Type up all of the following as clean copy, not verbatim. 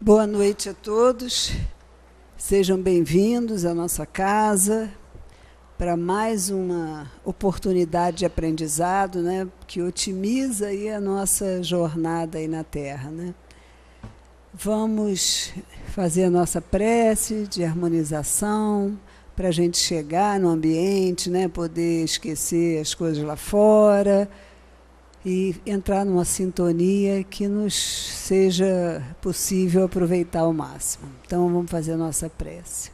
Boa noite a todos, sejam bem-vindos à nossa casa para mais uma oportunidade de aprendizado, né, que otimiza aí a nossa jornada aí na Terra, né? Vamos fazer a nossa prece de harmonização para a gente chegar no ambiente, né, poder esquecer as coisas lá fora e entrar numa sintonia que nos seja possível aproveitar ao máximo. Então, vamos fazer a nossa prece.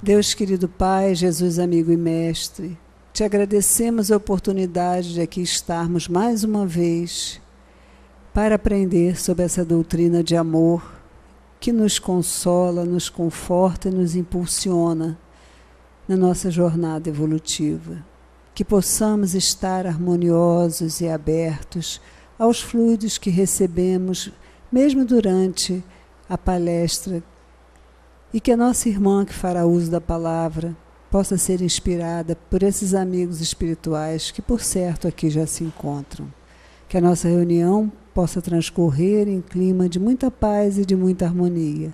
Deus, querido Pai, Jesus, amigo e mestre, te agradecemos a oportunidade de aqui estarmos mais uma vez para aprender sobre essa doutrina de amor que nos consola, nos conforta e nos impulsiona na nossa jornada evolutiva. Que possamos estar harmoniosos e abertos aos fluidos que recebemos, mesmo durante a palestra, e que a nossa irmã que fará uso da palavra possa ser inspirada por esses amigos espirituais que, por certo, aqui já se encontram. Que a nossa reunião possa transcorrer em clima de muita paz e de muita harmonia.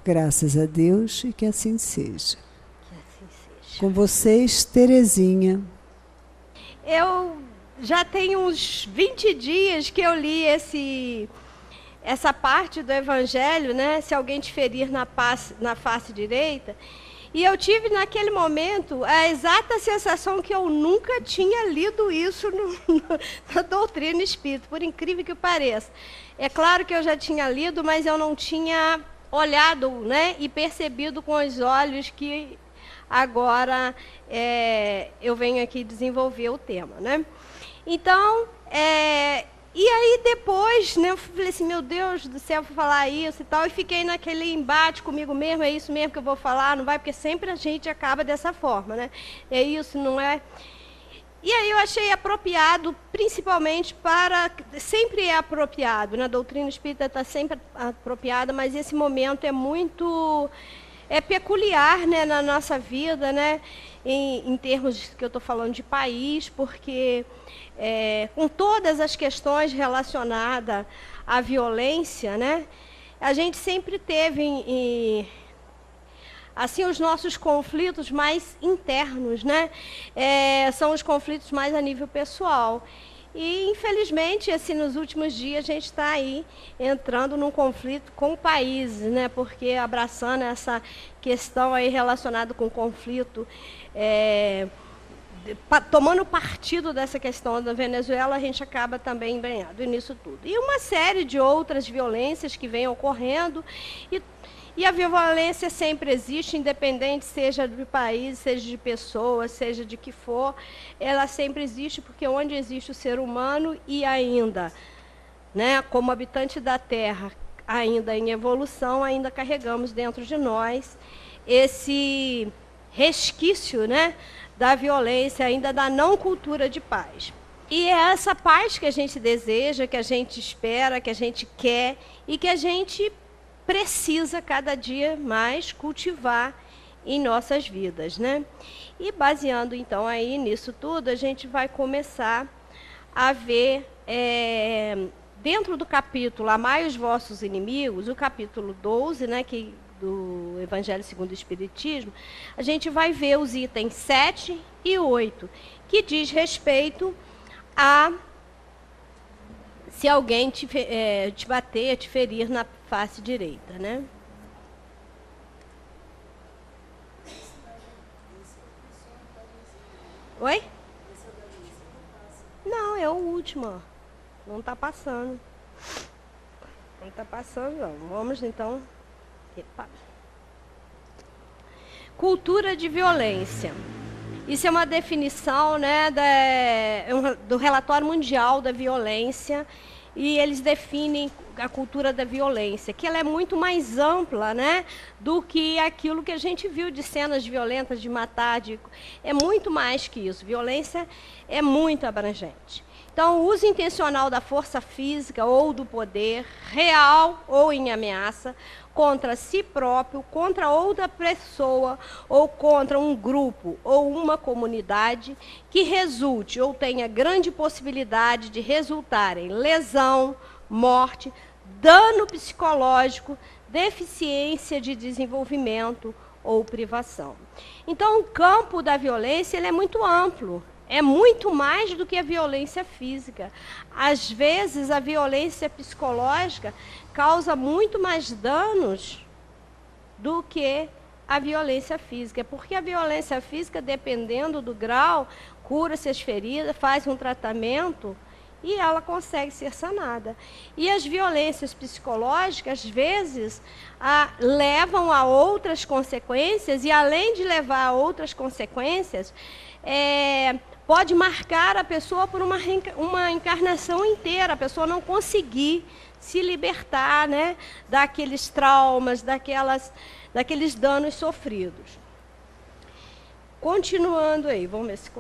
Graças a Deus e que assim seja. Que assim seja. Com vocês, Terezinha. Eu já tenho uns 20 dias que eu li essa parte do Evangelho, né? Se alguém te ferir na face direita. E eu tive naquele momento a exata sensação que eu nunca tinha lido isso na doutrina espírita, por incrível que pareça. É claro que eu já tinha lido, mas eu não tinha olhado, né, e percebido com os olhos que agora eu venho aqui desenvolver o tema, né? Então, e aí depois, né, eu falei assim, meu Deus do céu, vou falar isso e tal, e fiquei naquele embate comigo mesmo, é isso mesmo que eu vou falar, não vai, porque sempre a gente acaba dessa forma, né? É isso, não é? E aí eu achei apropriado, principalmente sempre é apropriado, né? A doutrina espírita está sempre apropriada, mas esse momento é muito... peculiar, né, na nossa vida, né, em termos que eu estou falando de país, porque com todas as questões relacionadas à violência, né, a gente sempre teve assim os nossos conflitos mais internos, né, são os conflitos mais a nível pessoal. E, infelizmente, assim, nos últimos dias, a gente está aí entrando num conflito com países, né? Porque abraçando essa questão aí relacionada com o conflito, tomando partido dessa questão da Venezuela, a gente acaba também embrenhado nisso tudo. E uma série de outras violências que vêm ocorrendo, e a violência sempre existe, independente seja de país, seja de pessoas, seja de que for, ela sempre existe, porque onde existe o ser humano e ainda, né, como habitante da Terra, ainda em evolução, ainda carregamos dentro de nós esse resquício, né, da violência, ainda da não cultura de paz. E é essa paz que a gente deseja, que a gente espera, que a gente quer e que a gente precisa cada dia mais cultivar em nossas vidas, né? E baseando então aí nisso tudo, a gente vai começar a ver dentro do capítulo Amai os vossos inimigos, o capítulo 12, né, do Evangelho segundo o Espiritismo, a gente vai ver os itens 7 e 8, que diz respeito a se alguém te bater, te ferir na face direita, né? Oi? Não, é o último, ó. Não está passando. Não está passando, não. Vamos, então... Epa. Cultura de violência. Isso é uma definição, né, do Relatório Mundial da Violência, e eles definem a cultura da violência, que ela é muito mais ampla, né, do que aquilo que a gente viu de cenas violentas, de matar, é muito mais que isso. Violência é muito abrangente. Então, o uso intencional da força física ou do poder, real ou em ameaça, contra si próprio, contra outra pessoa, ou contra um grupo ou uma comunidade, que resulte ou tenha grande possibilidade de resultar em lesão, morte, dano psicológico, deficiência de desenvolvimento ou privação. Então, o campo da violência ele é muito amplo. É muito mais do que a violência física. Às vezes, a violência psicológica causa muito mais danos do que a violência física. Porque a violência física, dependendo do grau, cura-se as feridas, faz um tratamento e ela consegue ser sanada. E as violências psicológicas, às vezes, levam a outras consequências, e além de levar a outras consequências, pode marcar a pessoa por uma encarnação inteira, a pessoa não conseguir se libertar, né, daqueles traumas, daqueles danos sofridos. Continuando aí, vamos ver se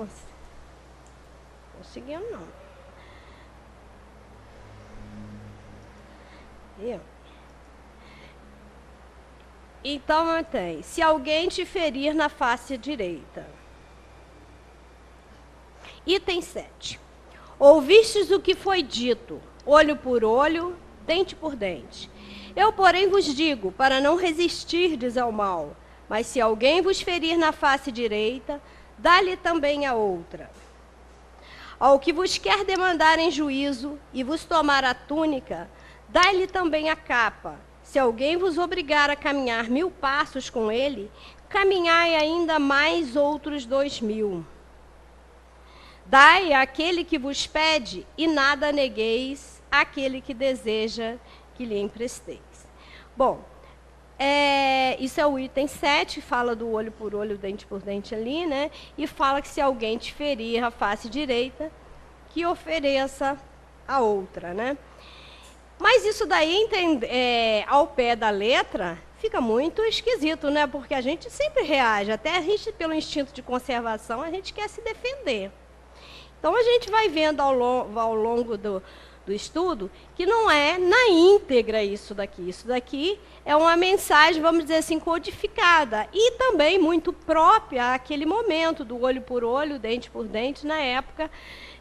conseguimos, não. Então, mantém. Se alguém te ferir na face direita. Item 7. Ouvistes o que foi dito, olho por olho, dente por dente. Eu, porém, vos digo, para não resistirdes ao mal, mas se alguém vos ferir na face direita, dá-lhe também a outra. Ao que vos quer demandar em juízo e vos tomar a túnica, dai-lhe também a capa. Se alguém vos obrigar a caminhar 1000 passos com ele, caminhai ainda mais outros 2000. Dai àquele que vos pede, e nada negueis àquele que deseja que lhe empresteis. Bom, isso é o item 7, fala do olho por olho, dente por dente ali, né? E fala que se alguém te ferir a face direita, que ofereça a outra, né? Mas isso daí, ao pé da letra, fica muito esquisito, né? Porque a gente sempre reage, até a gente, pelo instinto de conservação, a gente quer se defender. Então, a gente vai vendo ao longo do estudo que não é na íntegra isso daqui. Isso daqui é uma mensagem, vamos dizer assim, codificada e também muito própria àquele momento do olho por olho, dente por dente, na época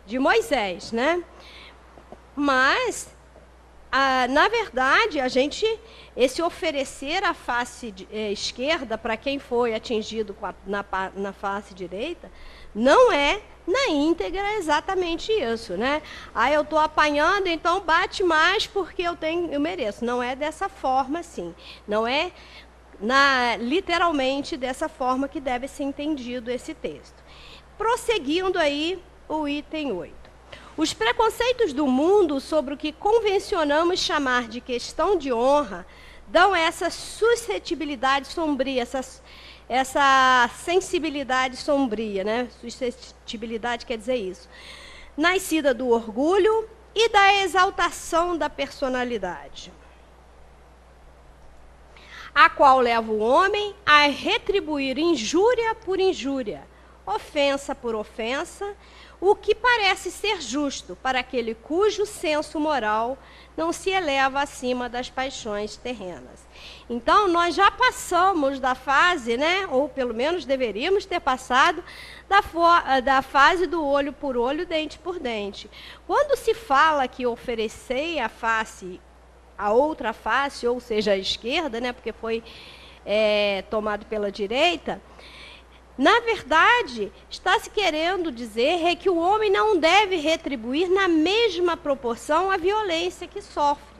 de Moisés, né? Mas, na verdade, esse oferecer a face esquerda para quem foi atingido na face direita, não é na íntegra exatamente isso, né? Eu estou apanhando, então bate mais porque eu mereço. Não é dessa forma, assim. Não é literalmente dessa forma que deve ser entendido esse texto. Prosseguindo aí o item 8. Os preconceitos do mundo sobre o que convencionamos chamar de questão de honra dão essa suscetibilidade sombria, essa sensibilidade sombria, né? Suscetibilidade quer dizer isso. Nascida do orgulho e da exaltação da personalidade, a qual leva o homem a retribuir injúria por injúria, ofensa por ofensa, o que parece ser justo para aquele cujo senso moral não se eleva acima das paixões terrenas. Então, nós já passamos da fase, né, ou pelo menos deveríamos ter passado, da fase do olho por olho, dente por dente. Quando se fala que oferecei a outra face, ou seja, a esquerda, né, porque foi tomado pela direita, na verdade, está se querendo dizer que o homem não deve retribuir na mesma proporção a violência que sofre.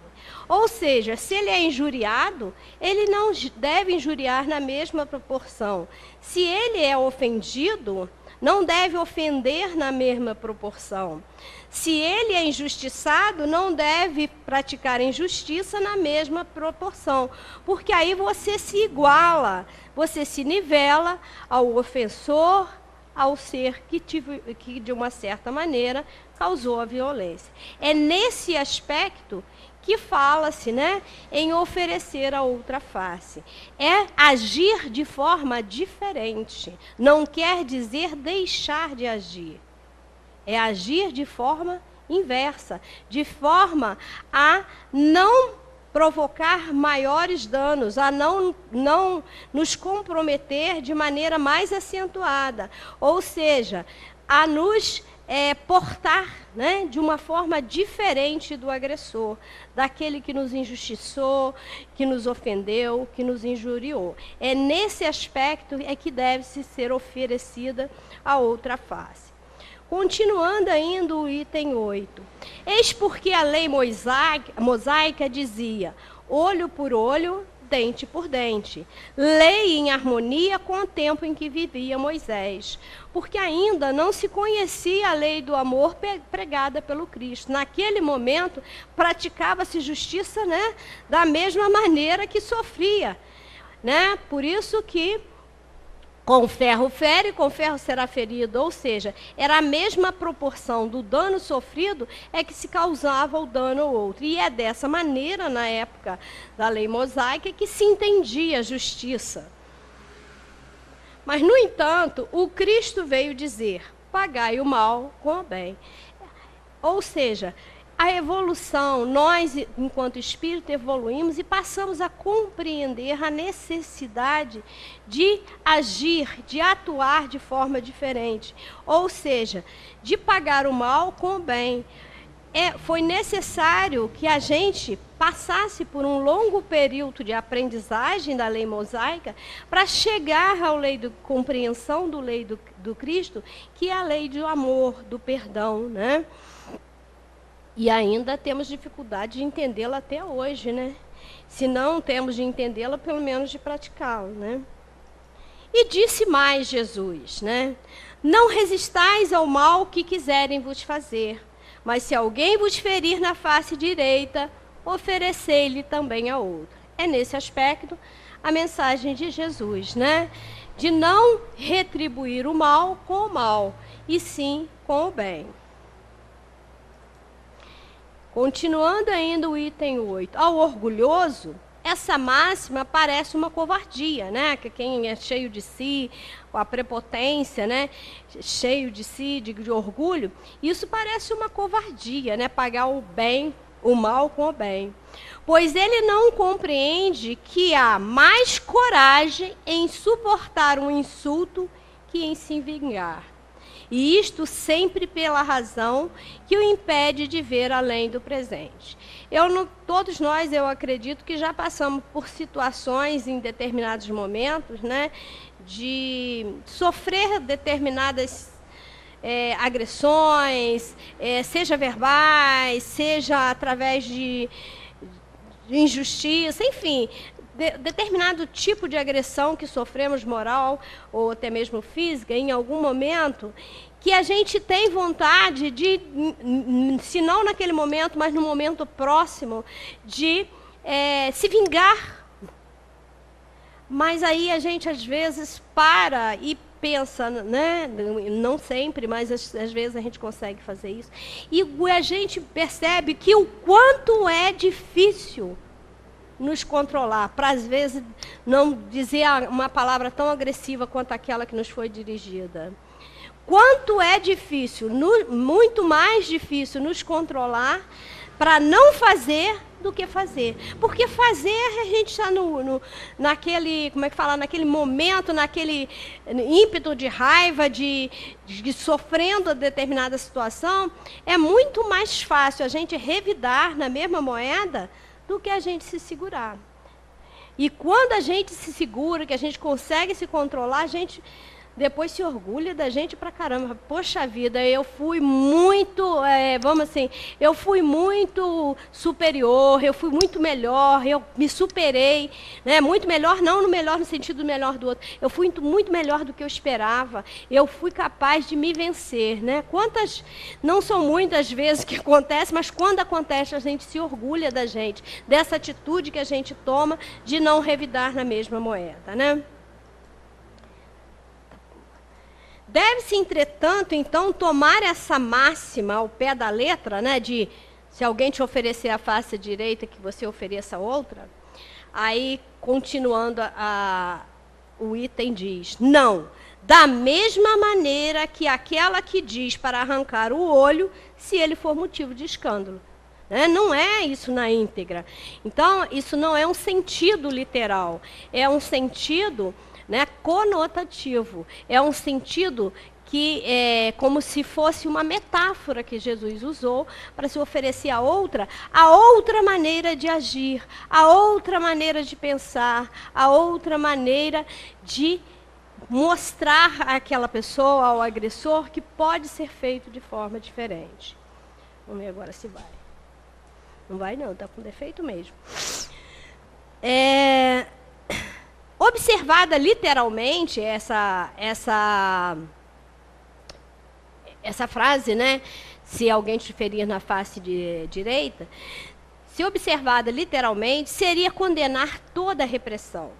Ou seja, se ele é injuriado, ele não deve injuriar na mesma proporção. Se ele é ofendido, não deve ofender na mesma proporção. Se ele é injustiçado, não deve praticar injustiça na mesma proporção. Porque aí você se iguala, você se nivela ao ofensor, ao ser que de uma certa maneira, causou a violência. É nesse aspecto que fala-se, né, em oferecer a outra face. É agir de forma diferente. Não quer dizer deixar de agir. É agir de forma inversa, de forma a não provocar maiores danos, a não nos comprometer de maneira mais acentuada. Ou seja, a nos portar, né, de uma forma diferente do agressor, daquele que nos injustiçou, que nos ofendeu, que nos injuriou. É nesse aspecto que deve ser oferecida a outra face. Continuando ainda o item 8. Eis porque a lei mosaica dizia: olho por olho, dente por dente. Lei em harmonia com o tempo em que vivia Moisés, porque ainda não se conhecia a lei do amor pregada pelo Cristo. Naquele momento, praticava-se justiça, né, da mesma maneira que sofria, né? Por isso que com ferro fere, com ferro será ferido, ou seja, era a mesma proporção do dano sofrido é que se causava o dano ao outro. E é dessa maneira, na época da lei mosaica, que se entendia a justiça. Mas, no entanto, o Cristo veio dizer: pagai o mal com o bem. Ou seja, a evolução, nós, enquanto espírito, evoluímos e passamos a compreender a necessidade de agir, de atuar de forma diferente. Ou seja, de pagar o mal com o bem. Foi necessário que a gente passasse por um longo período de aprendizagem da lei mosaica para chegar à lei de compreensão do lei do Cristo, que é a lei do amor, do perdão, né? E ainda temos dificuldade de entendê-la até hoje, né? Se não temos de entendê-la, pelo menos de praticá-la, né? E disse mais Jesus, né? Não resistais ao mal que quiserem vos fazer, mas se alguém vos ferir na face direita, oferecei-lhe também a outra. É nesse aspecto a mensagem de Jesus, né? De não retribuir o mal com o mal, e sim com o bem. Continuando ainda o item 8. Ao orgulhoso, essa máxima parece uma covardia, né? Que quem é cheio de si, com a prepotência, né? Cheio de si, de orgulho, isso parece uma covardia, né? Pagar o mal com o bem. Pois ele não compreende que há mais coragem em suportar um insulto que em se vingar. E isto sempre pela razão que o impede de ver além do presente. Todos nós, eu acredito, que já passamos por situações em determinados momentos, né, de sofrer determinadas agressões, seja verbais, seja através de injustiça, enfim, determinado tipo de agressão que sofremos, moral ou até mesmo física, em algum momento, que a gente tem vontade de, se não naquele momento, mas no momento próximo, de se vingar. Mas aí a gente, às vezes, para e pensa, né? Não sempre, mas às vezes a gente consegue fazer isso. E a gente percebe que o quanto é difícil nos controlar, para às vezes não dizer uma palavra tão agressiva quanto aquela que nos foi dirigida. Quanto é difícil, muito mais difícil nos controlar para não fazer do que fazer. Porque fazer, a gente está naquele, como é que fala, naquele momento, naquele ímpeto de raiva, de sofrendo determinada situação, é muito mais fácil a gente revidar na mesma moeda do que a gente se segurar. E quando a gente se segura, que a gente consegue se controlar, a gente depois se orgulha da gente pra caramba. Poxa vida, eu fui muito, eu fui muito superior, eu fui muito melhor, eu me superei, né? Muito melhor, não no melhor no sentido do melhor do outro. Eu fui muito melhor do que eu esperava. Eu fui capaz de me vencer, né? Não são muitas vezes que acontece, mas quando acontece, a gente se orgulha da gente, dessa atitude que a gente toma de não revidar na mesma moeda, né? Deve-se, entretanto, então, tomar essa máxima ao pé da letra, né, de se alguém te oferecer a face direita, que você ofereça a outra. Aí, continuando, o item diz: não, da mesma maneira que aquela que diz para arrancar o olho, se ele for motivo de escândalo. Não é isso na íntegra. Então, isso não é um sentido literal, é um sentido, né, conotativo. É um sentido que é como se fosse uma metáfora que Jesus usou para se oferecer a outra maneira de agir, a outra maneira de pensar, a outra maneira de mostrar àquela pessoa, ao agressor, que pode ser feito de forma diferente. Vamos ver agora se vai. Não vai não, está com defeito mesmo. Observada literalmente essa frase, né? Se alguém te ferir na face direita, se observada literalmente, seria condenar toda a repressão,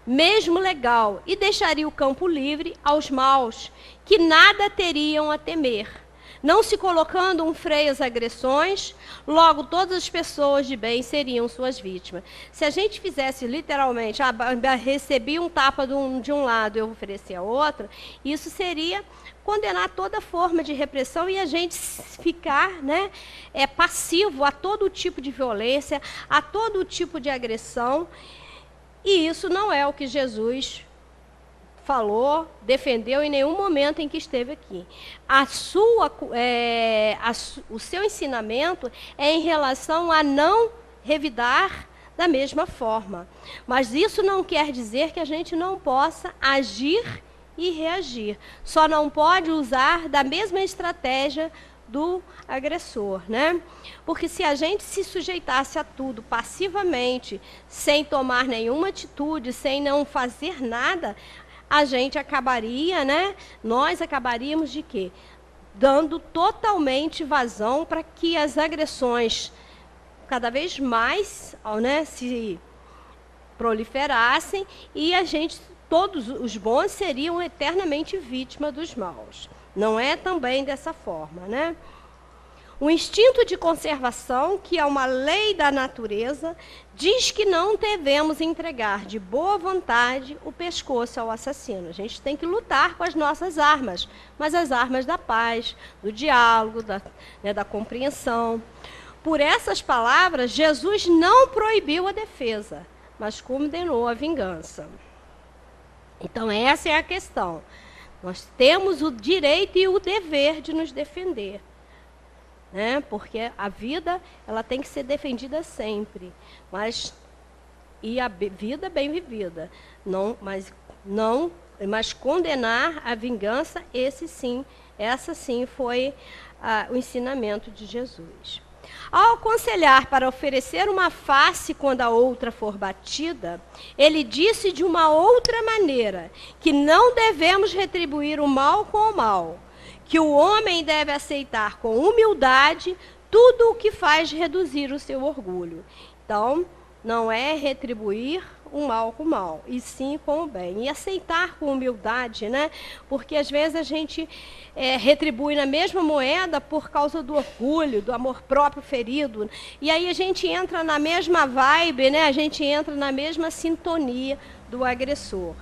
mesmo legal, e deixaria o campo livre aos maus, que nada teriam a temer, não se colocando um freio às agressões, logo todas as pessoas de bem seriam suas vítimas. Se a gente fizesse literalmente, recebi um tapa de um lado e eu ofereci a outra, isso seria condenar toda forma de repressão e a gente ficar, né, passivo a todo tipo de violência, a todo tipo de agressão. E isso não é o que Jesus falou, defendeu em nenhum momento em que esteve aqui. O seu ensinamento é em relação a não revidar da mesma forma. Mas isso não quer dizer que a gente não possa agir e reagir. Só não pode usar da mesma estratégia do agressor, né? Porque se a gente se sujeitasse a tudo passivamente, sem tomar nenhuma atitude, sem não fazer nada, a gente acabaria, né? Nós acabaríamos de quê? Dando totalmente vazão para que as agressões cada vez mais, né, se proliferassem e a gente, todos os bons seriam eternamente vítimas dos maus. Não é também dessa forma, né? O instinto de conservação, que é uma lei da natureza, diz que não devemos entregar de boa vontade o pescoço ao assassino. A gente tem que lutar com as nossas armas, mas as armas da paz, do diálogo, da compreensão. Por essas palavras, Jesus não proibiu a defesa, mas condenou a vingança. Então, essa é a questão. Nós temos o direito e o dever de nos defender, né? Porque a vida, ela tem que ser defendida sempre, e a vida bem vivida. Mas condenar a vingança, essa sim foi o ensinamento de Jesus. Ao aconselhar para oferecer uma face quando a outra for batida, ele disse de uma outra maneira que não devemos retribuir o mal com o mal, que o homem deve aceitar com humildade tudo o que faz reduzir o seu orgulho. Então, não é retribuir o mal com o mal, e sim com o bem. E aceitar com humildade, né? Porque às vezes a gente retribui na mesma moeda por causa do orgulho, do amor próprio ferido. E aí a gente entra na mesma vibe, né? A gente entra na mesma sintonia do agressor.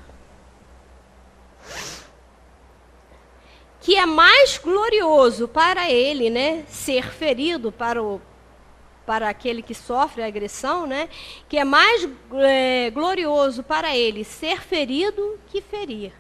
Que é mais glorioso para ele, né, ser ferido, para aquele que sofre a agressão, né, que é mais glorioso para ele ser ferido que ferir.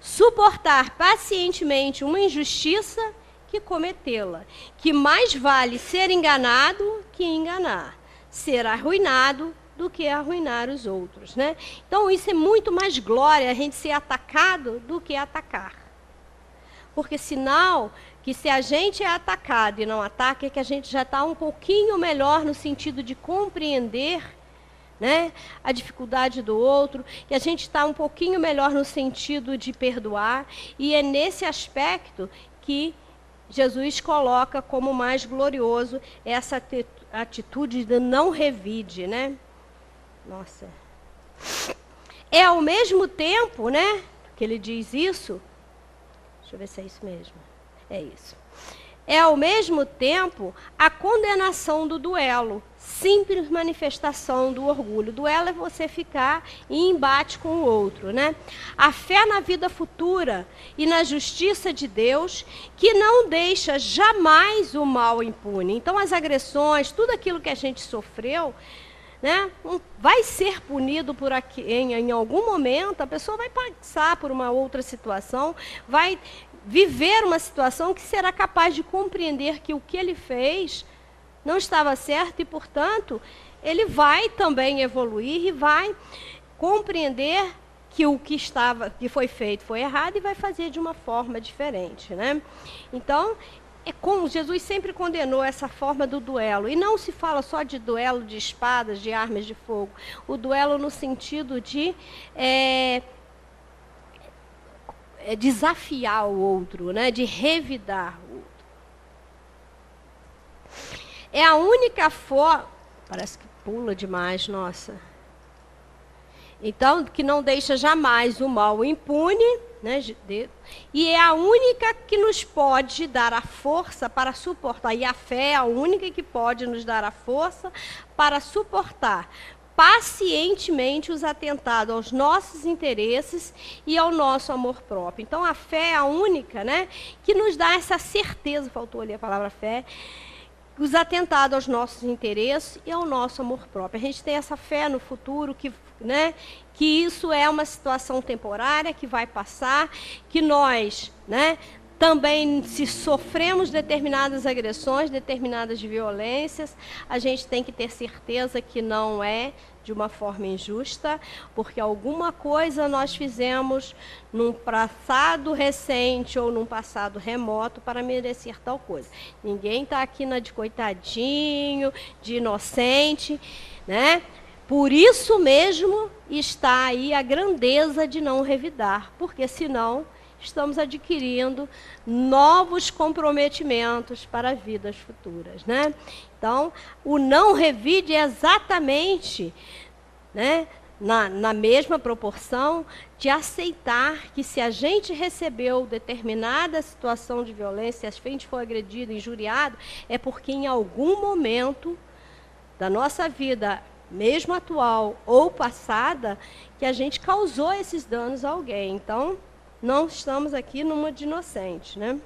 Suportar pacientemente uma injustiça que cometê-la. Que mais vale ser enganado que enganar. Ser arruinado do que arruinar os outros, né? Então, isso é muito mais glória, a gente ser atacado do que atacar. Porque sinal que se a gente é atacado e não ataca, é que a gente já está um pouquinho melhor no sentido de compreender, né, a dificuldade do outro, que a gente está um pouquinho melhor no sentido de perdoar, e é nesse aspecto que Jesus coloca como mais glorioso essa atitude de não revide, né? Nossa. É ao mesmo tempo, né, que ele diz isso. Deixa eu ver se é isso mesmo. É isso. É ao mesmo tempo a condenação do duelo, simples manifestação do orgulho. Duelo é você ficar em embate com o outro, né? A fé na vida futura e na justiça de Deus, que não deixa jamais o mal impune. Então, as agressões, tudo aquilo que a gente sofreu, né, vai ser punido por aqui, em algum momento, a pessoa vai passar por uma outra situação, vai viver uma situação que será capaz de compreender que o que ele fez não estava certo e, portanto, ele vai também evoluir e vai compreender que o que foi feito foi errado e vai fazer de uma forma diferente, né? Então, Jesus sempre condenou essa forma do duelo. E não se fala só de duelo de espadas, de armas de fogo. O duelo no sentido de desafiar o outro, né? De revidar o outro. É a única forma... Parece que pula demais, nossa. Então, que não deixa jamais o mal impune, né? E é a única que nos pode dar a força para suportar. E a fé é a única que pode nos dar a força para suportar pacientemente os atentados aos nossos interesses e ao nosso amor próprio. Então, a fé é a única, né, que nos dá essa certeza, faltou ali a palavra fé, os atentados aos nossos interesses e ao nosso amor próprio. A gente tem essa fé no futuro, que isso é uma situação temporária, que vai passar, que nós, né, também, se sofremos determinadas agressões, determinadas violências, a gente tem que ter certeza que não é de uma forma injusta, porque alguma coisa nós fizemos num passado recente ou num passado remoto para merecer tal coisa. Ninguém está aqui na de coitadinho, de inocente, né? Por isso mesmo está aí a grandeza de não revidar, porque senão estamos adquirindo novos comprometimentos para vidas futuras, né? Então, o não revide é exatamente, né, na mesma proporção de aceitar que se a gente recebeu determinada situação de violência, se a gente for agredido, injuriado, é porque em algum momento da nossa vida, mesmo atual ou passada, que a gente causou esses danos a alguém. Então, não estamos aqui numa de inocente, né?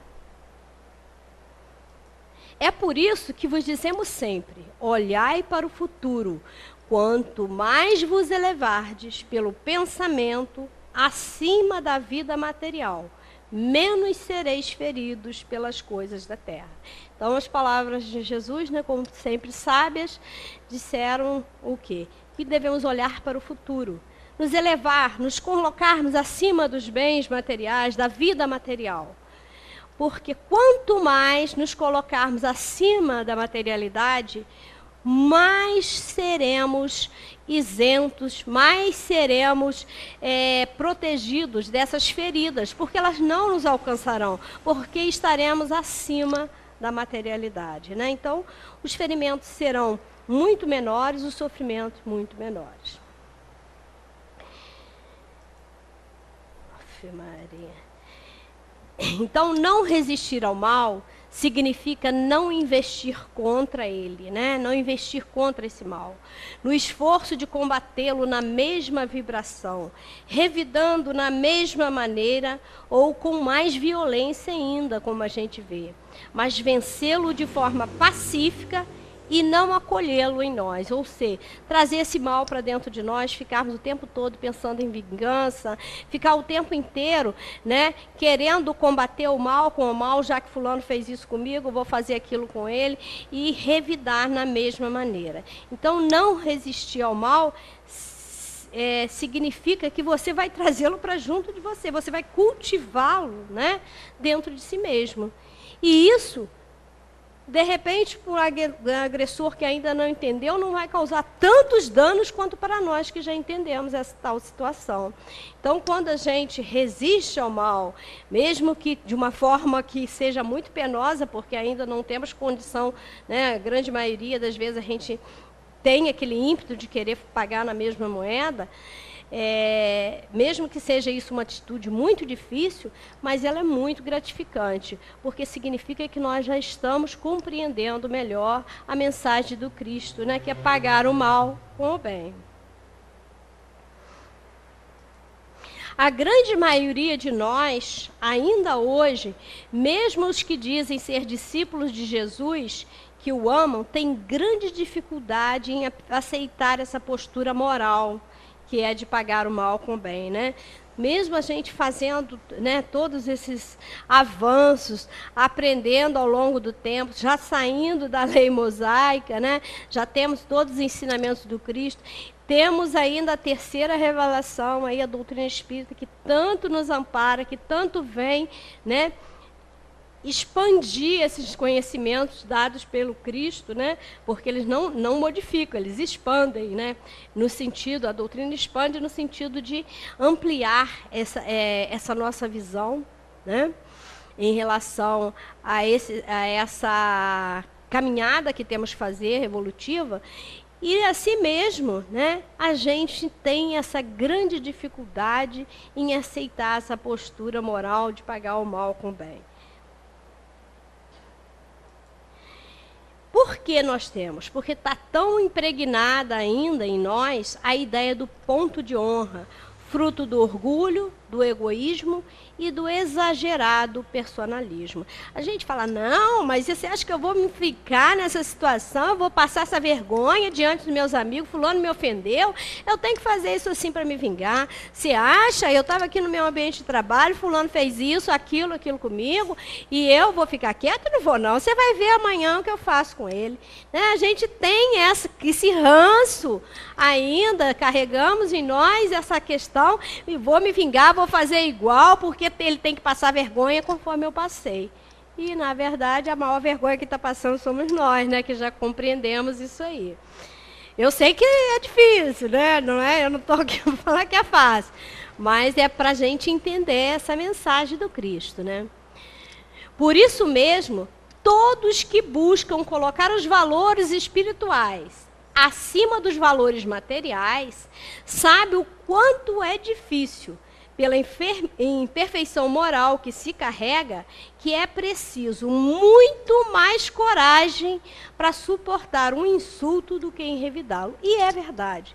É por isso que vos dizemos sempre, olhai para o futuro, quanto mais vos elevardes pelo pensamento acima da vida material, menos sereis feridos pelas coisas da terra. Então, as palavras de Jesus, né, como sempre sábias, disseram o quê? Que devemos olhar para o futuro, nos elevar, nos colocarmos acima dos bens materiais, da vida material. Porque quanto mais nos colocarmos acima da materialidade, mais seremos isentos, mais seremos protegidos dessas feridas, porque elas não nos alcançarão, porque estaremos acima da materialidade, né? Então, os ferimentos serão muito menores, os sofrimentos muito menores. Ave Maria. Então, não resistir ao mal significa não investir contra ele, né? Não investir contra esse mal. No esforço de combatê-lo na mesma vibração, revidando na mesma maneira ou com mais violência ainda, como a gente vê. Mas vencê-lo de forma pacífica e não acolhê-lo em nós, ou seja, trazer esse mal para dentro de nós, ficarmos o tempo todo pensando em vingança, ficar o tempo inteiro, né, querendo combater o mal com o mal, já que fulano fez isso comigo, vou fazer aquilo com ele, e revidar na mesma maneira. Então, não resistir ao mal significa que você vai trazê-lo para junto de você, você vai cultivá-lo, né, dentro de si mesmo. E isso, de repente, para o agressor que ainda não entendeu, não vai causar tantos danos quanto para nós que já entendemos essa tal situação. Então, quando a gente resiste ao mal, mesmo que de uma forma que seja muito penosa, porque ainda não temos condição, né, a grande maioria das vezes a gente tem aquele ímpeto de querer pagar na mesma moeda, mesmo que seja isso uma atitude muito difícil, mas ela é muito gratificante, porque significa que nós já estamos compreendendo melhor a mensagem do Cristo, né, que é pagar o mal com o bem. A grande maioria de nós, ainda hoje, mesmo os que dizem ser discípulos de Jesus, que o amam, tem grande dificuldade em aceitar essa postura moral que é de pagar o mal com o bem, né? Mesmo a gente fazendo, né, todos esses avanços, aprendendo ao longo do tempo, já saindo da lei mosaica, né, já temos todos os ensinamentos do Cristo, temos ainda a terceira revelação, aí, a doutrina espírita, que tanto nos ampara, que tanto vem, né, expandir esses conhecimentos dados pelo Cristo, né? Porque eles não modificam, eles expandem, né? No sentido, a doutrina expande no sentido de ampliar essa nossa visão, né? Em relação a essa caminhada que temos que fazer, evolutiva. E assim mesmo, né, a gente tem essa grande dificuldade em aceitar essa postura moral de pagar o mal com o bem. Por que nós temos? Porque está tão impregnada ainda em nós a ideia do ponto de honra, fruto do orgulho, do egoísmo e do exagerado personalismo. A gente fala, não, mas você acha que eu vou me ficar nessa situação, eu vou passar essa vergonha diante dos meus amigos, fulano me ofendeu, eu tenho que fazer isso assim para me vingar. Você acha? Eu estava aqui no meu ambiente de trabalho, fulano fez isso, aquilo comigo, e eu vou ficar quieto? Não vou não, você vai ver amanhã o que eu faço com ele. Né? A gente tem esse ranço ainda, carregamos em nós essa questão, e vou me vingar, vou fazer igual, porque ele tem que passar vergonha conforme eu passei. E, na verdade, a maior vergonha que está passando somos nós, né, que já compreendemos isso aí. Eu sei que é difícil, né? Não é? Eu não estou aqui para falar que é fácil, mas é para a gente entender essa mensagem do Cristo, né? Por isso mesmo, todos que buscam colocar os valores espirituais acima dos valores materiais, sabem o quanto é difícil, pela imperfeição moral que se carrega, que é preciso muito mais coragem para suportar um insulto do que em revidá-lo. E é verdade.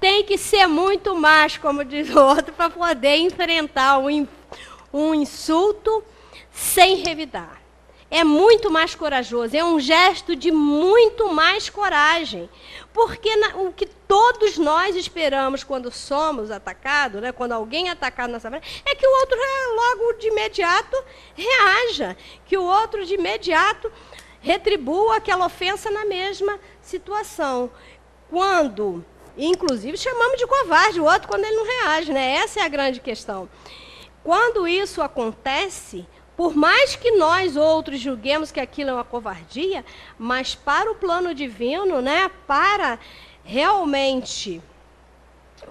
Tem que ser muito mais, como diz o outro, para poder enfrentar um insulto sem revidar. É muito mais corajoso, é um gesto de muito mais coragem. Porque o que todos nós esperamos quando somos atacados, né, quando alguém atacar nossa frente, é que o outro logo de imediato reaja, que o outro de imediato retribua aquela ofensa na mesma situação. Quando, inclusive, chamamos de covarde o outro quando ele não reage, né? Essa é a grande questão. Quando isso acontece, por mais que nós outros julguemos que aquilo é uma covardia, mas para o plano divino, né, para realmente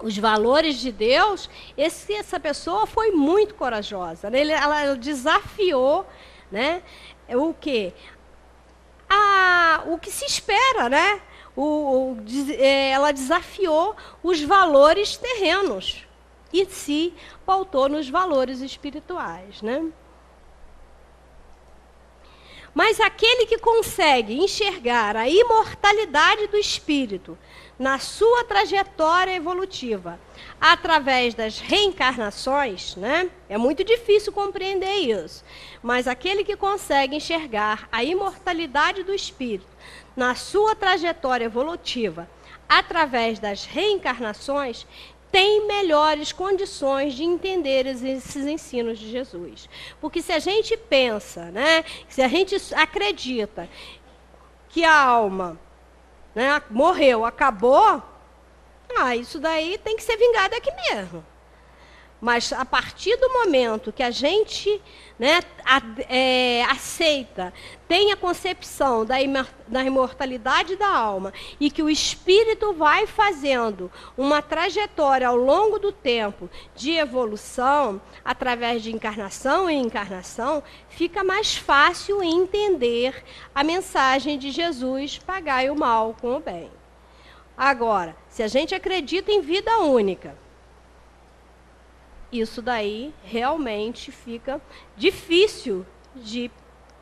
os valores de Deus, essa pessoa foi muito corajosa. Né? Ela desafiou, né, o quê? O que se espera, né? Ela desafiou os valores terrenos e se pautou nos valores espirituais, né? Mas aquele que consegue enxergar a imortalidade do espírito na sua trajetória evolutiva, através das reencarnações, né? É muito difícil compreender isso, mas aquele que consegue enxergar a imortalidade do espírito na sua trajetória evolutiva, através das reencarnações, tem melhores condições de entender esses ensinos de Jesus. Porque se a gente pensa, né, se a gente acredita que a alma, né, morreu, acabou, isso daí tem que ser vingado aqui mesmo. Mas a partir do momento que a gente, né, aceita, tem a concepção da imortalidade da alma e que o espírito vai fazendo uma trajetória ao longo do tempo de evolução, através de encarnação em encarnação, fica mais fácil entender a mensagem de Jesus, pagai o mal com o bem. Agora, se a gente acredita em vida única, isso daí realmente fica difícil de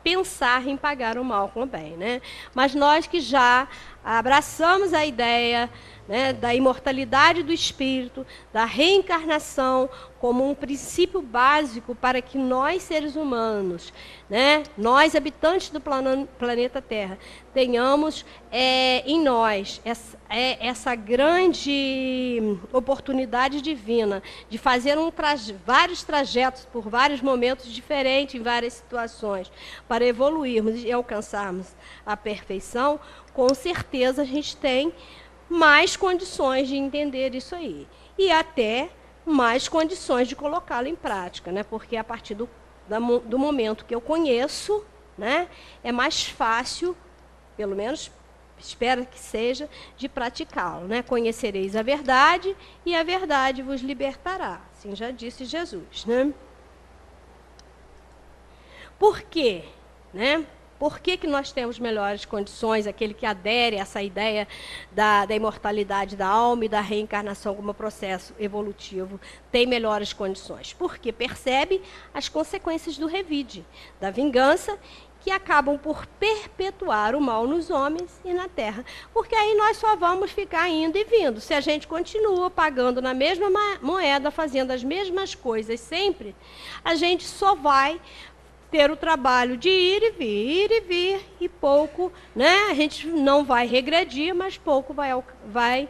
pensar em pagar o mal com o bem, né? Mas nós que já abraçamos a ideia, né, da imortalidade do espírito, da reencarnação, como um princípio básico para que nós, seres humanos, né, nós, habitantes do planeta Terra, tenhamos em nós essa grande oportunidade divina de fazer vários trajetos por vários momentos diferentes, em várias situações, para evoluirmos e alcançarmos a perfeição. Com certeza a gente tem mais condições de entender isso aí. E até mais condições de colocá-lo em prática, né? Porque a partir do momento que eu conheço, né, é mais fácil, pelo menos espero que seja, de praticá-lo, né? Conhecereis a verdade e a verdade vos libertará. Assim já disse Jesus, né? Por quê, né? Por que nós temos melhores condições, aquele que adere a essa ideia da imortalidade da alma e da reencarnação como processo evolutivo tem melhores condições? Porque percebe as consequências do revide, da vingança, que acabam por perpetuar o mal nos homens e na terra. Porque aí nós só vamos ficar indo e vindo. Se a gente continua pagando na mesma moeda, fazendo as mesmas coisas sempre, a gente só vai ter o trabalho de ir e vir, e pouco, né? A gente não vai regredir, mas pouco vai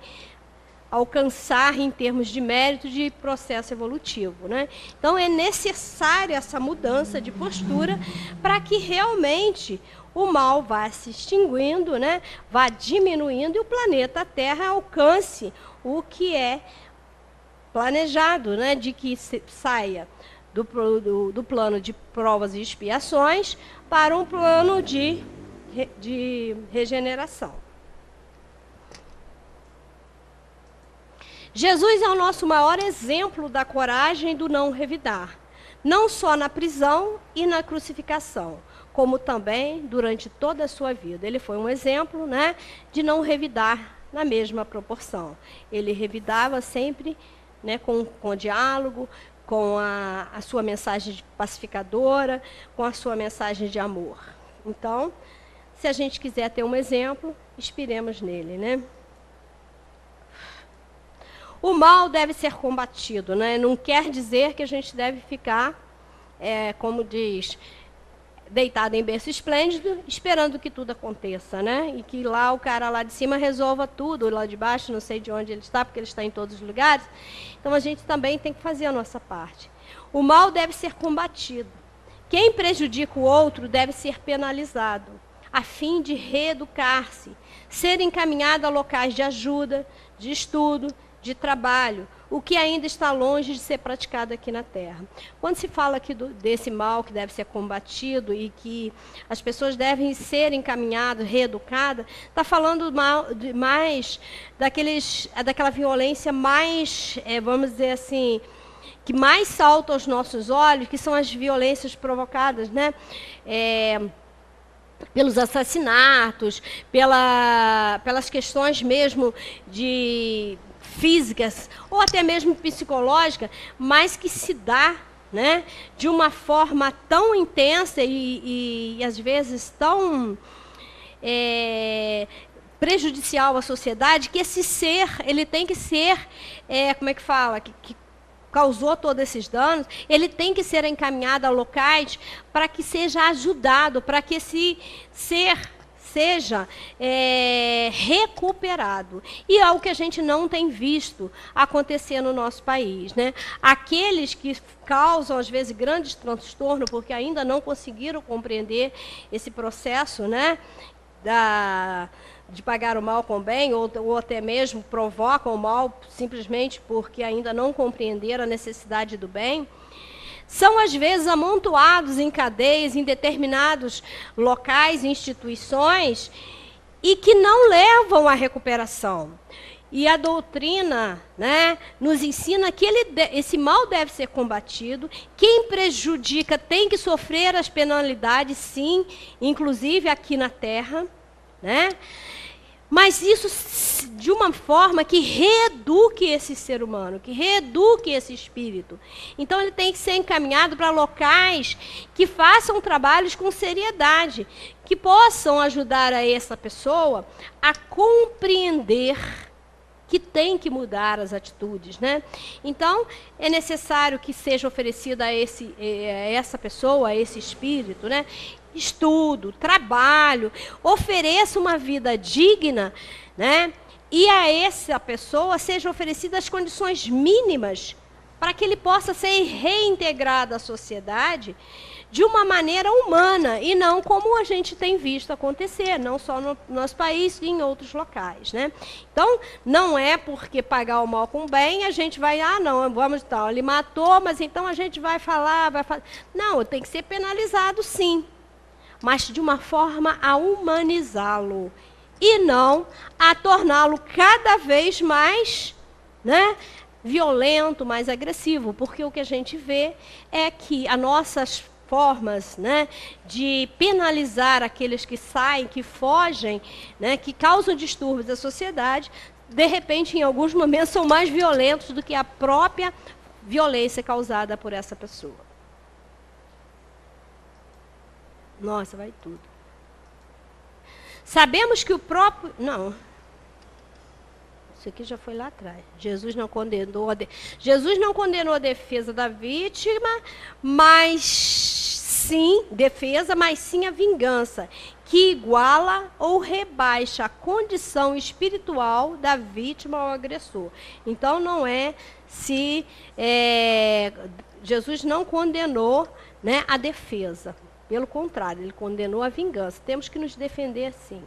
alcançar em termos de mérito de processo evolutivo, né? Então é necessária essa mudança de postura para que realmente o mal vá se extinguindo, né? Vá diminuindo e o planeta Terra alcance o que é planejado, né? De que saia do plano de provas e expiações para um plano de regeneração. Jesus é o nosso maior exemplo da coragem do não revidar, não só na prisão e na crucificação, como também durante toda a sua vida. Ele foi um exemplo, né, de não revidar na mesma proporção. Ele revidava sempre, né, com diálogo, com a sua mensagem pacificadora, com a sua mensagem de amor. Então, se a gente quiser ter um exemplo, inspiremos nele, né? O mal deve ser combatido, né? Não quer dizer que a gente deve ficar, como diz, deitado em berço esplêndido, esperando que tudo aconteça, né? E que lá o cara lá de cima resolva tudo, lá de baixo, não sei de onde ele está, porque ele está em todos os lugares. Então a gente também tem que fazer a nossa parte. O mal deve ser combatido. Quem prejudica o outro deve ser penalizado, a fim de reeducar-se, ser encaminhado a locais de ajuda, de estudo, de trabalho, o que ainda está longe de ser praticado aqui na Terra. Quando se fala aqui desse mal que deve ser combatido e que as pessoas devem ser encaminhadas, reeducadas, está falando mais daquela violência mais, vamos dizer assim, que mais salta aos nossos olhos, que são as violências provocadas, né? Pelos assassinatos, pelas questões mesmo de físicas ou até mesmo psicológicas, mas que se dá, né, de uma forma tão intensa e às vezes tão prejudicial à sociedade, que esse ser, ele tem que ser, como é que fala, que causou todos esses danos, ele tem que ser encaminhado a locais para que seja ajudado, para que esse ser seja recuperado. E é algo que a gente não tem visto acontecer no nosso país, né? Aqueles que causam, às vezes, grandes transtornos, porque ainda não conseguiram compreender esse processo, né, de pagar o mal com o bem, ou até mesmo provocam o mal simplesmente porque ainda não compreenderam a necessidade do bem, são às vezes amontoados em cadeias, em determinados locais, instituições, e que não levam à recuperação. E a doutrina, né, nos ensina que esse mal deve ser combatido. Quem prejudica tem que sofrer as penalidades, sim, inclusive aqui na Terra, né? mas isso de uma forma que reeduque esse ser humano, que reeduque esse espírito. Então, ele tem que ser encaminhado para locais que façam trabalhos com seriedade, que possam ajudar a essa pessoa a compreender que tem que mudar as atitudes, né? Então, é necessário que seja oferecido a essa pessoa, a esse espírito, né? Estudo, trabalho, ofereça uma vida digna, né? E a essa pessoa sejam oferecidas as condições mínimas para que ele possa ser reintegrado à sociedade de uma maneira humana e não como a gente tem visto acontecer, não só no nosso país e em outros locais, né? Então, não é porque pagar o mal com o bem, a gente vai, não, vamos tal, ele matou, mas então a gente vai falar. Não, tem que ser penalizado sim, mas de uma forma a humanizá-lo e não a torná-lo cada vez mais, né, violento, mais agressivo, porque o que a gente vê é que as nossas formas, né, de penalizar aqueles que saem, que fogem, né, que causam distúrbios à sociedade, de repente, em alguns momentos, são mais violentos do que a própria violência causada por essa pessoa. Nossa, vai tudo. Sabemos que o próprio... Não. Isso aqui já foi lá atrás. Jesus não condenou a defesa da vítima, mas sim, mas sim a vingança, que iguala ou rebaixa a condição espiritual da vítima ao agressor. Então, não é se... Jesus não condenou, né, a defesa. Pelo contrário, ele condenou a vingança. Temos que nos defender, sim.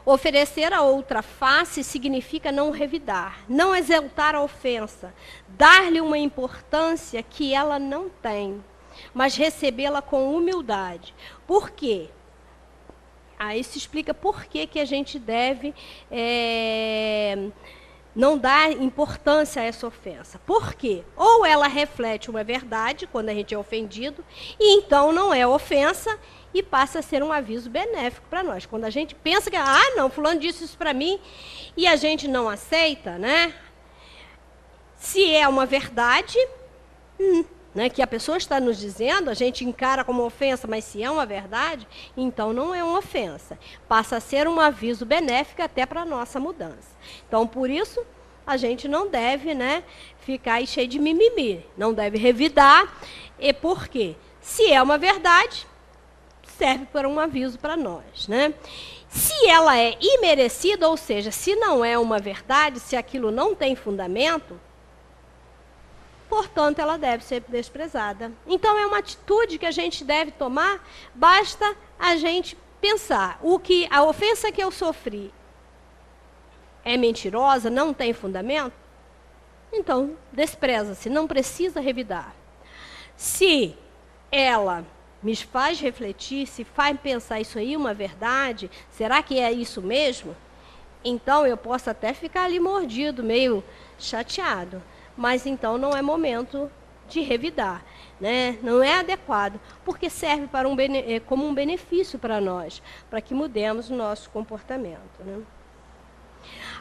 Oferecer a outra face significa não revidar, não exaltar a ofensa, dar-lhe uma importância que ela não tem, mas recebê-la com humildade. Por quê? Isso explica por que a gente deve não dar importância a essa ofensa. Por quê? Ou ela reflete uma verdade, quando a gente é ofendido, e então não é ofensa, e passa a ser um aviso benéfico para nós. Quando a gente pensa que, não, fulano disse isso para mim, e a gente não aceita, né? Se é uma verdade, né, que a pessoa está nos dizendo, a gente encara como ofensa, mas se é uma verdade, então não é uma ofensa. Passa a ser um aviso benéfico até para a nossa mudança. Então, por isso, a gente não deve, né, ficar aí cheio de mimimi, não deve revidar. E por quê? Se é uma verdade, serve para um aviso para nós, né? Se ela é imerecida, ou seja, se não é uma verdade, se aquilo não tem fundamento, portanto, ela deve ser desprezada. Então, é uma atitude que a gente deve tomar, basta a gente pensar, a ofensa que eu sofri é mentirosa, não tem fundamento, então, despreza-se, não precisa revidar. Se ela me faz refletir, se faz pensar isso aí uma verdade, será que é isso mesmo? Então, eu posso até ficar ali mordido, meio chateado. Mas então não é momento de revidar, né? Não é adequado, porque serve para como um benefício para nós, para que mudemos o nosso comportamento, né?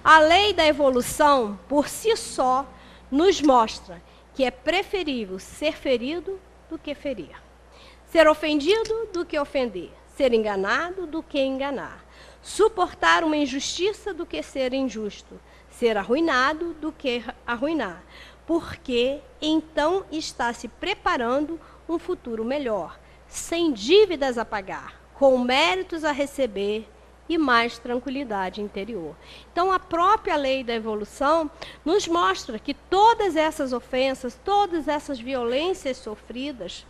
A lei da evolução, por si só, nos mostra que é preferível ser ferido do que ferir, ser ofendido do que ofender, ser enganado do que enganar, suportar uma injustiça do que ser injusto, ser arruinado do que arruinar, porque então está se preparando um futuro melhor, sem dívidas a pagar, com méritos a receber e mais tranquilidade interior. Então, a própria lei da evolução nos mostra que todas essas ofensas, todas essas violências sofridas,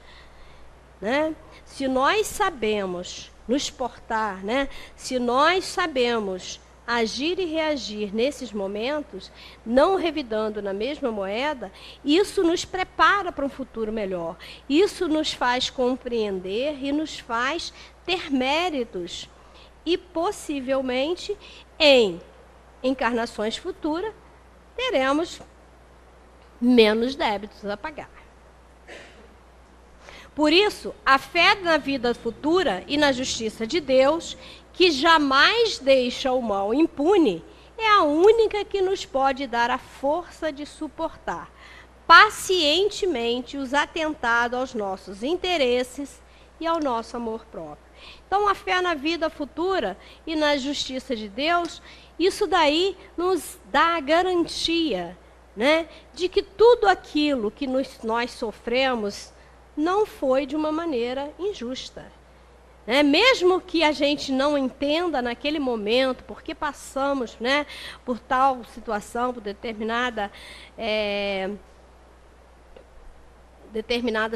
né, se nós sabemos nos portar, né, se nós sabemos agir e reagir nesses momentos, não revidando na mesma moeda, isso nos prepara para um futuro melhor. Isso nos faz compreender e nos faz ter méritos. E, possivelmente, em encarnações futuras, teremos menos débitos a pagar. Por isso, a fé na vida futura e na justiça de Deus, que jamais deixa o mal impune, é a única que nos pode dar a força de suportar pacientemente os atentados aos nossos interesses e ao nosso amor próprio. Então, a fé na vida futura e na justiça de Deus, isso daí nos dá a garantia, né, de que tudo aquilo que nós sofremos não foi de uma maneira injusta. Mesmo que a gente não entenda naquele momento, porque passamos, né, por tal situação, por determinada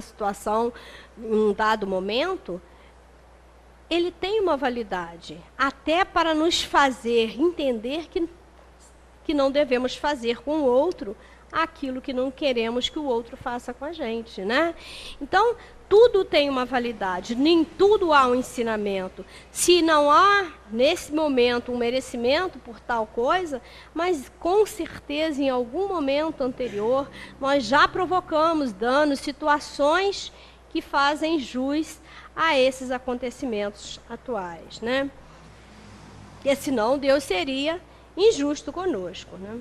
situação em um dado momento, ele tem uma validade, até para nos fazer entender que não devemos fazer com o outro aquilo que não queremos que o outro faça com a gente, né? Então, tudo tem uma validade, nem tudo há um ensinamento. Se não há, nesse momento, um merecimento por tal coisa, mas com certeza, em algum momento anterior, nós já provocamos danos, situações que fazem jus a esses acontecimentos atuais, né? Porque senão Deus seria injusto conosco, né?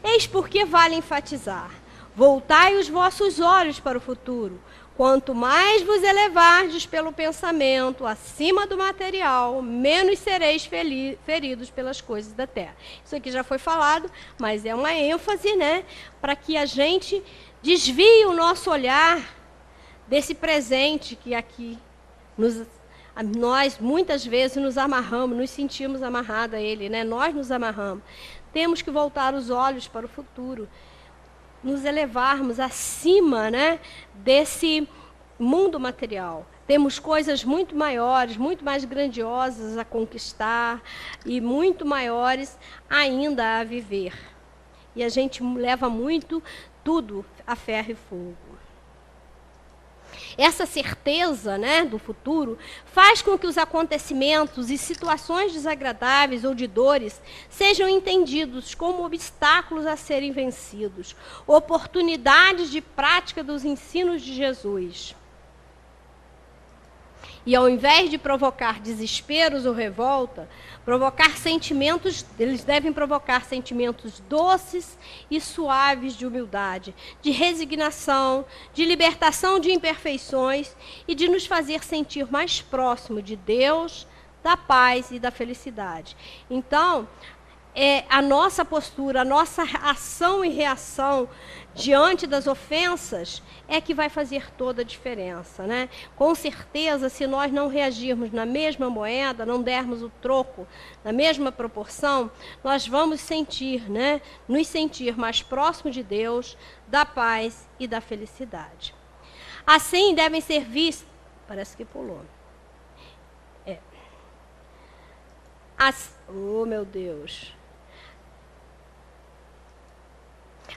Eis porque vale enfatizar: voltai os vossos olhos para o futuro. Quanto mais vos elevardes pelo pensamento acima do material, menos sereis feridos pelas coisas da terra. Isso aqui já foi falado, mas é uma ênfase, né, para que a gente desvie o nosso olhar desse presente que aqui nós muitas vezes nos amarramos, nos sentimos amarrados a ele, né? Nós nos amarramos. Temos que voltar os olhos para o futuro, nos elevarmos acima, né, desse mundo material. Temos coisas muito maiores, muito mais grandiosas a conquistar e muito maiores ainda a viver. E a gente leva muito tudo a ferro e fogo. Essa certeza, né, do futuro faz com que os acontecimentos e situações desagradáveis ou de dores sejam entendidos como obstáculos a serem vencidos, oportunidades de prática dos ensinos de Jesus. E ao invés de provocar desesperos ou revolta, eles devem provocar sentimentos doces e suaves de humildade, de resignação, de libertação de imperfeições e de nos fazer sentir mais próximo de Deus, da paz e da felicidade. Então, a nossa postura, a nossa ação e reação diante das ofensas é que vai fazer toda a diferença, né? Com certeza, se nós não reagirmos na mesma moeda, não dermos o troco na mesma proporção, nós vamos sentir, né, nos sentir mais próximos de Deus, da paz e da felicidade. Assim devem ser vistos... Parece que pulou. Oh, meu Deus...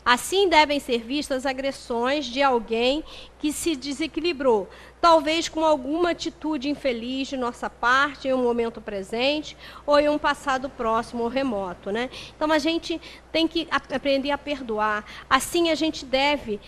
Assim devem ser vistas as agressões de alguém que se desequilibrou, talvez com alguma atitude infeliz de nossa parte em um momento presente ou em um passado próximo ou remoto, né? Então, a gente tem que aprender a perdoar. Assim, a gente deve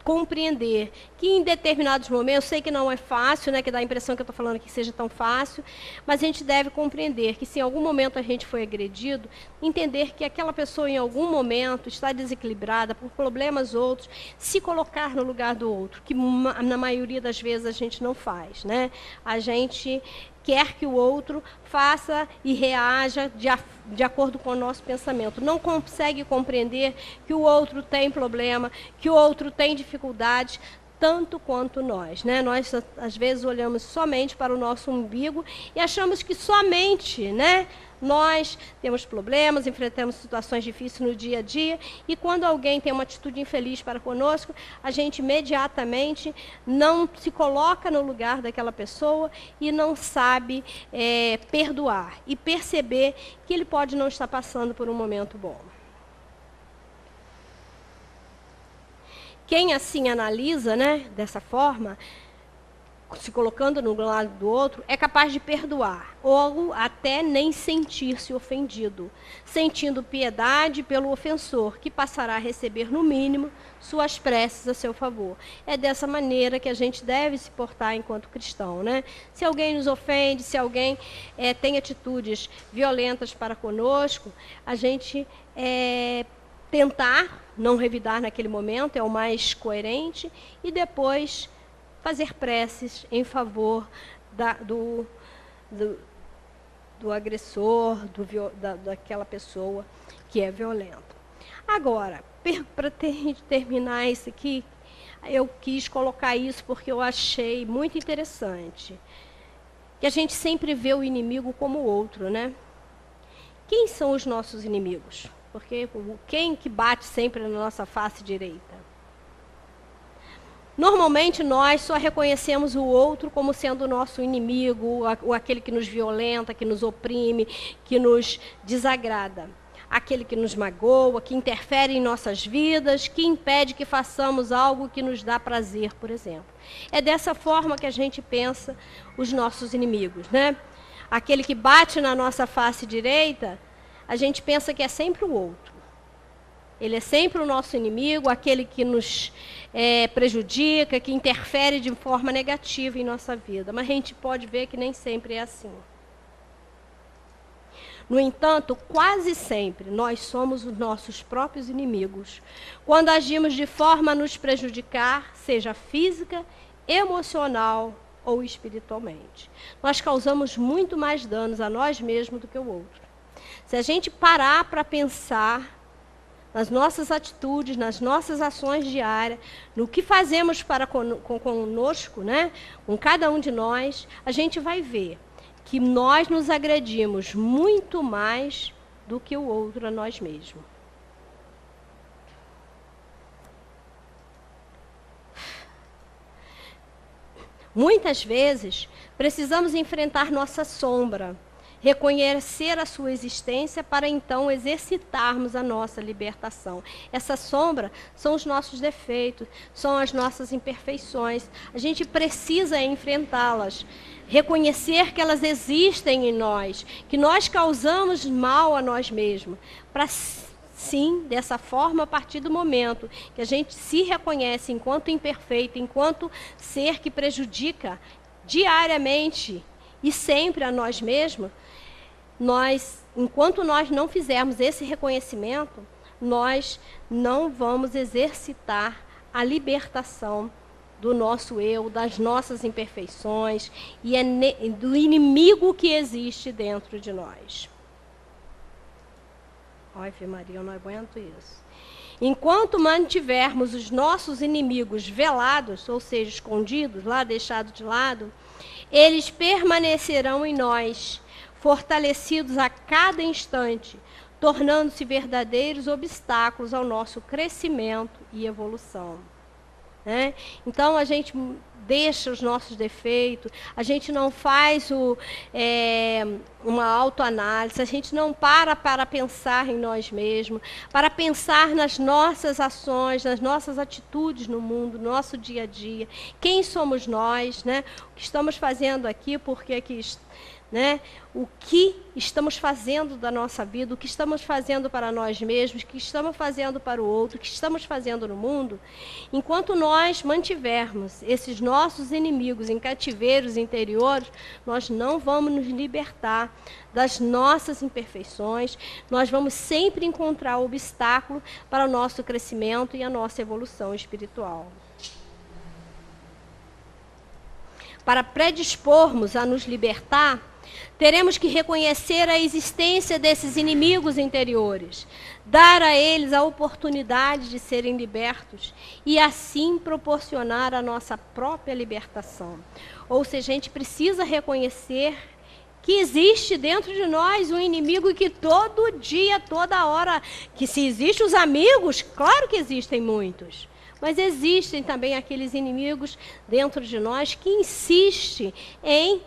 compreender que em determinados momentos, eu sei que não é fácil, né, que dá a impressão que eu estou falando que seja tão fácil, mas a gente deve compreender que se em algum momento a gente foi agredido, entender que aquela pessoa em algum momento está desequilibrada por problemas outros, se colocar no lugar do outro, que na maioria das vezes a gente não faz, né? A gente quer que o outro faça e reaja de acordo com o nosso pensamento. Não consegue compreender que o outro tem problema, que o outro tem dificuldades, tanto quanto nós, né? Nós, às vezes, olhamos somente para o nosso umbigo e achamos que somente, né, nós temos problemas, enfrentamos situações difíceis no dia a dia, e quando alguém tem uma atitude infeliz para conosco, a gente imediatamente não se coloca no lugar daquela pessoa e não sabe perdoar e perceber que ele pode não estar passando por um momento bom. Quem assim analisa, né, dessa forma, se colocando no lado do outro, é capaz de perdoar, ou até nem sentir-se ofendido, sentindo piedade pelo ofensor, que passará a receber, no mínimo, suas preces a seu favor. É dessa maneira que a gente deve se portar enquanto cristão, né? Se alguém nos ofende, se alguém tem atitudes violentas para conosco, a gente tentar não revidar naquele momento, é o mais coerente, e depois fazer preces em favor do agressor, daquela pessoa que é violenta. Agora, para terminar isso aqui, eu quis colocar isso porque eu achei muito interessante. Que a gente sempre vê o inimigo como o outro, né? Quem são os nossos inimigos? Porque quem que bate sempre na nossa face direita? Normalmente, nós só reconhecemos o outro como sendo o nosso inimigo, ou aquele que nos violenta, que nos oprime, que nos desagrada. Aquele que nos magoa, que interfere em nossas vidas, que impede que façamos algo que nos dá prazer, por exemplo. É dessa forma que a gente pensa os nossos inimigos, né? Aquele que bate na nossa face direita, a gente pensa que é sempre o outro. Ele é sempre o nosso inimigo, aquele que nos prejudica, que interfere de forma negativa em nossa vida. Mas a gente pode ver que nem sempre é assim. No entanto, quase sempre nós somos os nossos próprios inimigos, quando agimos de forma a nos prejudicar, seja física, emocional ou espiritualmente. Nós causamos muito mais danos a nós mesmos do que o outro. Se a gente parar para pensar nas nossas atitudes, nas nossas ações diárias, no que fazemos para conosco, né, com cada um de nós, a gente vai ver que nós nos agredimos muito mais do que o outro a nós mesmos. Muitas vezes, precisamos enfrentar nossa sombra, reconhecer a sua existência para então exercitarmos a nossa libertação. Essa sombra são os nossos defeitos, são as nossas imperfeições. A gente precisa enfrentá-las, reconhecer que elas existem em nós, que nós causamos mal a nós mesmos, para sim, dessa forma, a partir do momento que a gente se reconhece enquanto imperfeito, enquanto ser que prejudica diariamente e sempre a nós mesmos, enquanto nós não fizermos esse reconhecimento, nós não vamos exercitar a libertação do nosso eu, das nossas imperfeições e do inimigo que existe dentro de nós. Ai, Fê Maria, eu não aguento isso. Enquanto mantivermos os nossos inimigos velados, ou seja, escondidos, lá deixados de lado, eles permanecerão em nós, fortalecidos a cada instante, tornando-se verdadeiros obstáculos ao nosso crescimento e evolução. Né? Então, a gente deixa os nossos defeitos, a gente não faz uma autoanálise, a gente não para pensar em nós mesmos, para pensar nas nossas ações, nas nossas atitudes no mundo, no nosso dia a dia. Quem somos nós, né? O que estamos fazendo aqui, porque aqui, né? O que estamos fazendo da nossa vida, o que estamos fazendo para nós mesmos, o que estamos fazendo para o outro, o que estamos fazendo no mundo. Enquanto nós mantivermos esses nossos inimigos em cativeiros interiores, nós não vamos nos libertar das nossas imperfeições, nós vamos sempre encontrar obstáculo para o nosso crescimento e a nossa evolução espiritual. Para predispormos a nos libertar, teremos que reconhecer a existência desses inimigos interiores, dar a eles a oportunidade de serem libertos e assim proporcionar a nossa própria libertação. Ou seja, a gente precisa reconhecer que existe dentro de nós um inimigo que todo dia, toda hora, que se existem os amigos, claro que existem muitos, mas existem também aqueles inimigos dentro de nós que insistem em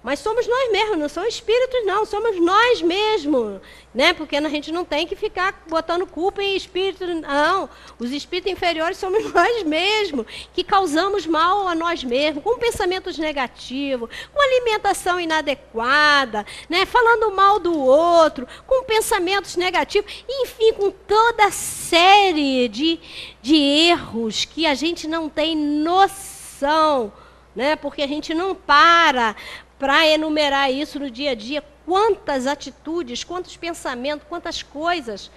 Mas somos nós mesmos, não são espíritos não, somos nós mesmos, né? Porque a gente não tem que ficar botando culpa em espíritos, não. Os espíritos inferiores somos nós mesmos, que causamos mal a nós mesmos, com pensamentos negativos, com alimentação inadequada, né? Falando mal do outro, com pensamentos negativos, enfim, com toda a série de erros que a gente não tem noção, né? Porque a gente não para enumerar isso no dia a dia, quantas atitudes, quantos pensamentos, quantas coisas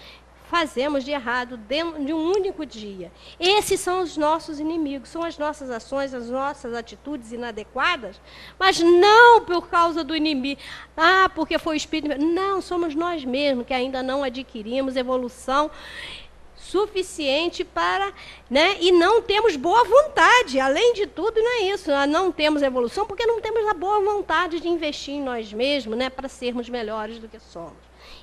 fazemos de errado dentro de um único dia. Esses são os nossos inimigos, são as nossas ações, as nossas atitudes inadequadas, mas não por causa do inimigo, porque foi o espírito. Não, somos nós mesmos que ainda não adquirimos evolução suficiente para, né, e não temos boa vontade, além de tudo, não é isso, nós não temos evolução porque não temos a boa vontade de investir em nós mesmos, né, para sermos melhores do que somos.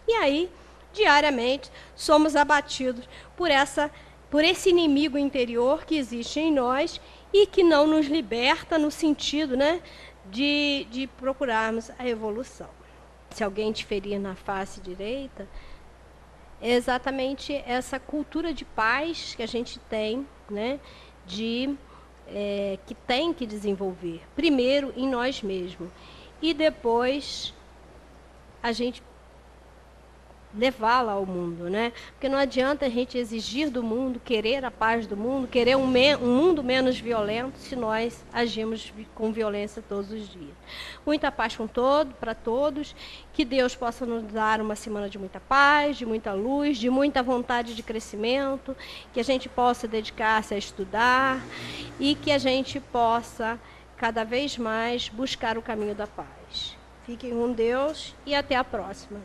E aí, diariamente, somos abatidos por esse inimigo interior que existe em nós e que não nos liberta no sentido, né, de procurarmos a evolução. Se alguém te ferir na face direita, é exatamente essa cultura de paz que a gente tem, né, que tem que desenvolver. Primeiro em nós mesmos e depois a gente levá-la ao mundo, né? Porque não adianta a gente exigir do mundo, querer a paz do mundo, querer um mundo menos violento, se nós agimos com violência todos os dias. Muita paz para todos, que Deus possa nos dar uma semana de muita paz, de muita luz, de muita vontade de crescimento, que a gente possa dedicar-se a estudar e que a gente possa cada vez mais buscar o caminho da paz. Fiquem com Deus e até a próxima.